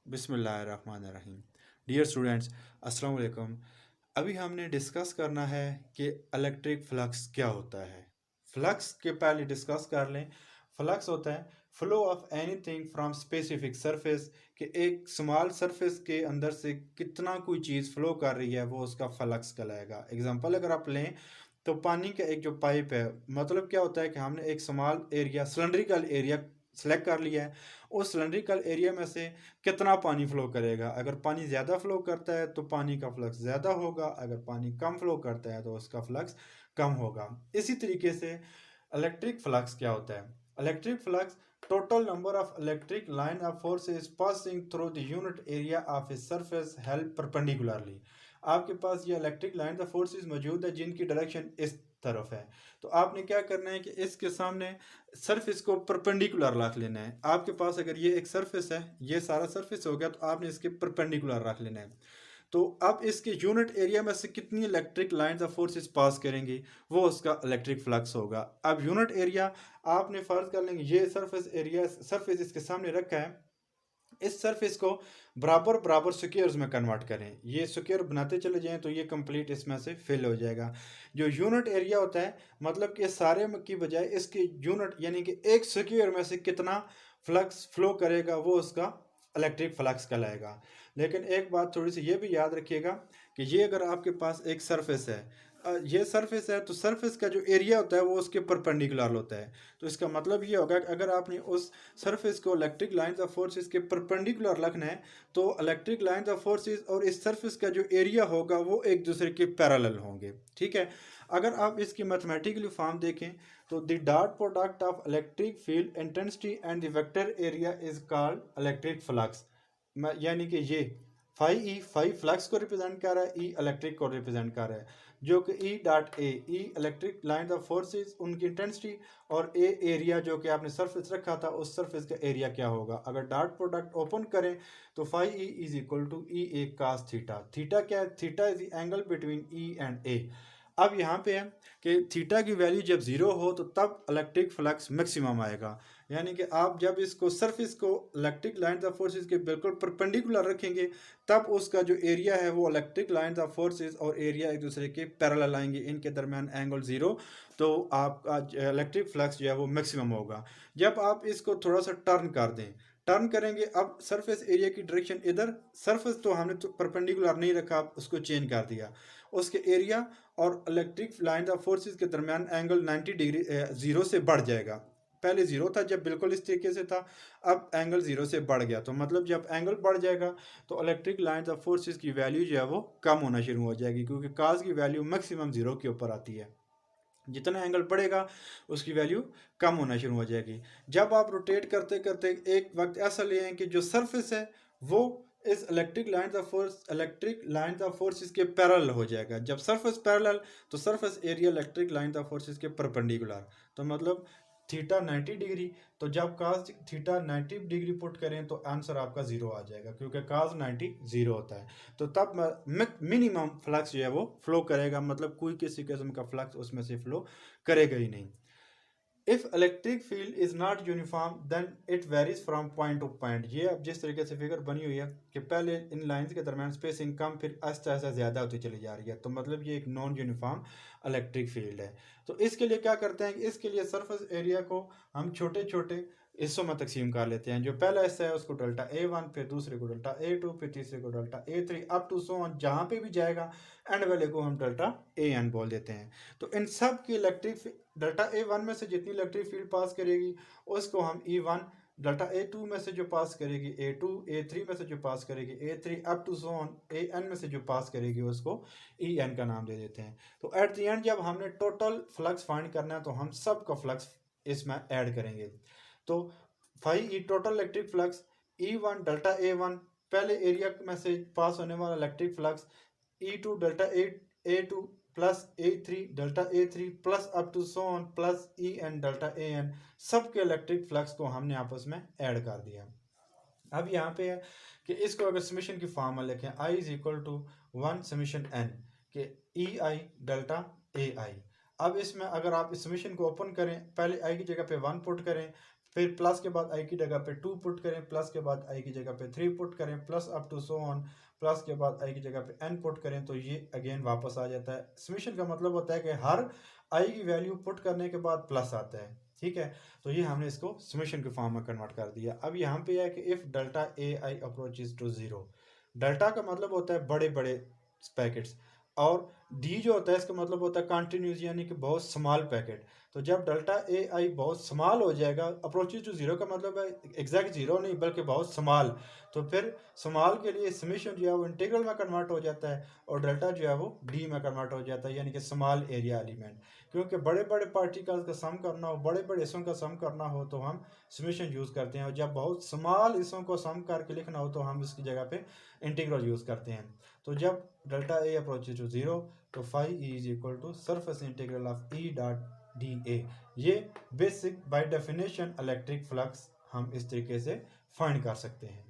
बिस्मिल्लाहिर्रहमानिर्रहीम। Dear students, अस्सलाम वालेकुम। अभी हमने डिस्कस करना है कि इलेक्ट्रिक फ्लक्स क्या होता है। फ्लक्स के पहले डिस्कस कर लें। फ्लक्स होता है flow of anything from specific surface, कि एक स्मॉल सरफेस के अंदर से कितना कोई चीज़ फ्लो कर रही है वो उसका फ्लक्स कहलाएगा। एग्जांपल अगर आप लें तो पानी का एक जो पाइप है, मतलब क्या होता है कि हमने एक small area cylindrical area select कर लिया है। उस सिलेंड्रिकल एरिया में से कितना पानी फ्लो करेगा। अगर पानी ज़्यादा फ्लो करता है तो पानी का फ्लक्स ज़्यादा होगा, अगर पानी कम फ्लो करता है तो उसका फ्लक्स कम होगा। इसी तरीके से इलेक्ट्रिक फ्लक्स क्या होता है। Electric flux total number of electric line of forces passing through the unit area of a surface held perpendicularly. आपके पास ये इलेक्ट्रिक लाइन ऑफ फोर्सेस मौजूद है जिनकी डायरेक्शन इस तरफ है। तो आपने क्या करना है कि इसके सामने सरफेस को परपेंडिकुलर रख लेना है। आपके पास अगर ये एक सरफेस है, ये सारा सरफेस हो गया, तो आपने इसके परपेंडिकुलर रख लेना है। तो अब इसके यूनिट एरिया में से कितनी इलेक्ट्रिक लाइंस ऑफ फोर्सेस पास करेंगी वो उसका इलेक्ट्रिक फ्लक्स होगा। अब यूनिट एरिया आपने फर्ज कर लेंगे, ये सरफेस एरिया सरफेस इसके सामने रखा है, इस सरफेस को बराबर बराबर स्क्वायर्स में कन्वर्ट करें। ये स्क्वायर बनाते चले जाएं तो ये कंप्लीट इसमें से फिल हो जाएगा। जो यूनिट एरिया होता है, मतलब कि सारे की बजाय इसके यूनिट यानी कि एक स्क्वायर में से कितना फ्लक्स फ्लो करेगा वो उसका इलेक्ट्रिक फ्लक्स कहलाएगा। लेकिन एक बात थोड़ी सी ये भी याद रखिएगा कि ये अगर आपके पास एक सरफेस है, ये सरफेस है, तो सरफेस का जो एरिया होता है वो उसके परपेंडिकुलर होता है। तो इसका मतलब ये होगा कि अगर आपने उस सरफेस को इलेक्ट्रिक लाइंस ऑफ फोर्सेस के परपेंडिकुलर रखना है तो इलेक्ट्रिक लाइंस ऑफ फोर्सेस और इस सरफेस का जो एरिया होगा वो एक दूसरे के पैरेलल होंगे। ठीक है। अगर आप इसकी मैथमेटिकली फॉर्म देखें तो the dot product of electric field intensity and the vector area is called electric flux. यानी कि ये फाई फ्लक्स को रिप्रेजेंट कर रहा है, ई इलेक्ट्रिक को रिप्रेजेंट कर रहा है, जो कि E dot A, E electric line of forces उनकी इंटेंसिटी, और ए एरिया जो कि आपने सरफेस रखा था उस सरफेस का एरिया क्या होगा। अगर डॉट प्रोडक्ट ओपन करें तो phi E is equal to E A cos theta. Theta क्या है? Theta is the angle between E and A. अब यहाँ पे है कि थीटा की वैल्यू जब ज़ीरो हो तो तब इलेक्ट्रिक फ्लक्स मैक्सिमम आएगा। यानी कि आप जब इसको सरफेस को इलेक्ट्रिक लाइंस ऑफ फोर्सेस के बिल्कुल परपेंडिकुलर रखेंगे तब उसका जो एरिया है वो इलेक्ट्रिक लाइंस ऑफ फोर्सेस और एरिया एक दूसरे के पैरेलल आएंगे, इनके दरमियान एंगल ज़ीरो, तो आपका इलेक्ट्रिक फ्लक्स जो है वो मैक्सिमम होगा। जब आप इसको थोड़ा सा टर्न कर दें, टर्न करेंगे, अब सरफेस एरिया की डायरेक्शन इधर, सरफेस तो हमने तो परपेंडिकुलर नहीं रखा, उसको चेंज कर दिया, उसके एरिया और इलेक्ट्रिक लाइन ऑफ फोर्सेस के दरमियान एंगल 90 डिग्री ज़ीरो से बढ़ जाएगा। पहले ज़ीरो था जब बिल्कुल इस तरीके से था, अब एंगल ज़ीरो से बढ़ गया। तो मतलब जब एंगल बढ़ जाएगा तो इलेक्ट्रिक लाइन ऑफ फोर्सेस की वैल्यू जो है वो कम होना शुरू हो जाएगी, क्योंकि काज की वैल्यू मैक्सिमम ज़ीरो के ऊपर आती है। जितना एंगल बढ़ेगा उसकी वैल्यू कम होना शुरू हो जाएगी। जब आप रोटेट करते करते एक वक्त ऐसा ले आए कि जो सरफेस है वो इस इलेक्ट्रिक लाइंस ऑफ फोर्सेस के पैरेलल हो जाएगा। जब सरफेस पैरेलल तो surface area electric lines of forces के परपेंडिकुलर, तो मतलब थीटा 90 डिग्री, तो जब काज थीटा 90 डिग्री पुट करें तो आंसर आपका ज़ीरो आ जाएगा, क्योंकि काज 90 ज़ीरो होता है। तो तब मिनिमम फ्लक्स जो है वो फ्लो करेगा, मतलब कोई किसी किस्म का फ्लक्स उसमें से फ्लो करेगा ही नहीं। If electric field is not uniform then it varies from point to point. ये अब जिस तरीके से फिगर बनी हुई है कि पहले इन लाइंस के दरमियान स्पेसिंग कम, फिर आहिस्ता आहिस्ता ज़्यादा होती चली जा रही है, तो मतलब ये एक नॉन यूनिफॉर्म इलेक्ट्रिक फील्ड है। तो इसके लिए क्या करते हैं कि इसके लिए सरफेस एरिया को हम छोटे छोटे हिस्सों में तकसीम कर लेते हैं। जो पहला हिस्सा है उसको डेल्टा A1, फिर दूसरे को डेल्टा A2, फिर तीसरे को delta A3, up to so on, जहाँ पे भी जाएगा एंड वाले को हम डेल्टा AN बोल देते हैं। तो इन सब की इलेक्ट्रिक डेल्टा A1 में से जितनी इलेक्ट्रिक फील्ड पास करेगी उसको हम E1, डेल्टा A2 में से जो पास करेगी A2, A3 में से जो पास करेगी A3, up to so on AN में से जो पास करेगी उसको EN का नाम दे देते हैं। तो एट द एंड जब हमने टोटल फ्लक्स फाइंड करना है तो हम सबका फ्लक्स इसमें ऐड करेंगे। तो phi E total electric flux E1 delta A1 पहले एरिया में से पास होने वाला electric flux, E2 delta A2 plus A3 delta A3 plus up to so on plus EN delta AN, सबके इलेक्ट्रिक फ्लक्स को हमने आपस में ऐड कर दिया। अब यहाँ पे है कि इसको अगर समीशन की फॉर्म में लिखें, I is equal to 1 summation N के EI डेल्टा AI। अब इसमें अगर आप इस समीशन को ओपन करें, पहले I की जगह पे 1 पुट करें, फिर प्लस के बाद आई की जगह पे 2 पुट करें, प्लस के बाद आई की जगह पे 3 पुट करें, plus up to so on, plus के बाद आई की जगह पे n पुट करें, तो ये अगेन वापस आ जाता है। समेशन का मतलब होता है कि हर आई की वैल्यू पुट करने के बाद प्लस आता है, ठीक है। तो ये हमने इसको समेशन के फॉर्म में कन्वर्ट कर दिया। अब यहाँ पे है कि if delta A I approaches to 0, delta का मतलब होता है बड़े बड़े पैकेट्स, और डी जो होता है इसका मतलब होता है कंटिन्यूस, यानी कि बहुत स्मॉल पैकेट। तो जब डेल्टा ए आई बहुत स्मॉल हो जाएगा, अप्रोचेज टू 0 का मतलब है एग्जैक्ट 0 नहीं बल्कि बहुत स्मॉल, तो फिर स्मॉल के लिए समेशन जो है वो इंटीग्रल में कन्वर्ट हो जाता है और डेल्टा जो है वो डी में कन्वर्ट हो जाता है, यानी कि स्मॉल एरिया एलिमेंट। क्योंकि बड़े बड़े पार्टिकल्स का सम करना हो, बड़े बड़े हिस्सों का सम करना हो तो हम समेशन यूज़ करते हैं, और जब बहुत स्मॉल हिस्सों को सम करके लिखना हो तो हम इसकी जगह पे इंटीग्रल यूज़ करते हैं। तो जब डेल्टा ए अप्रोचेज टू 0 तो phi E is equal to surface integral of E dot d A. ये basic by definition electric flux हम इस तरीके से फाइंड कर सकते हैं।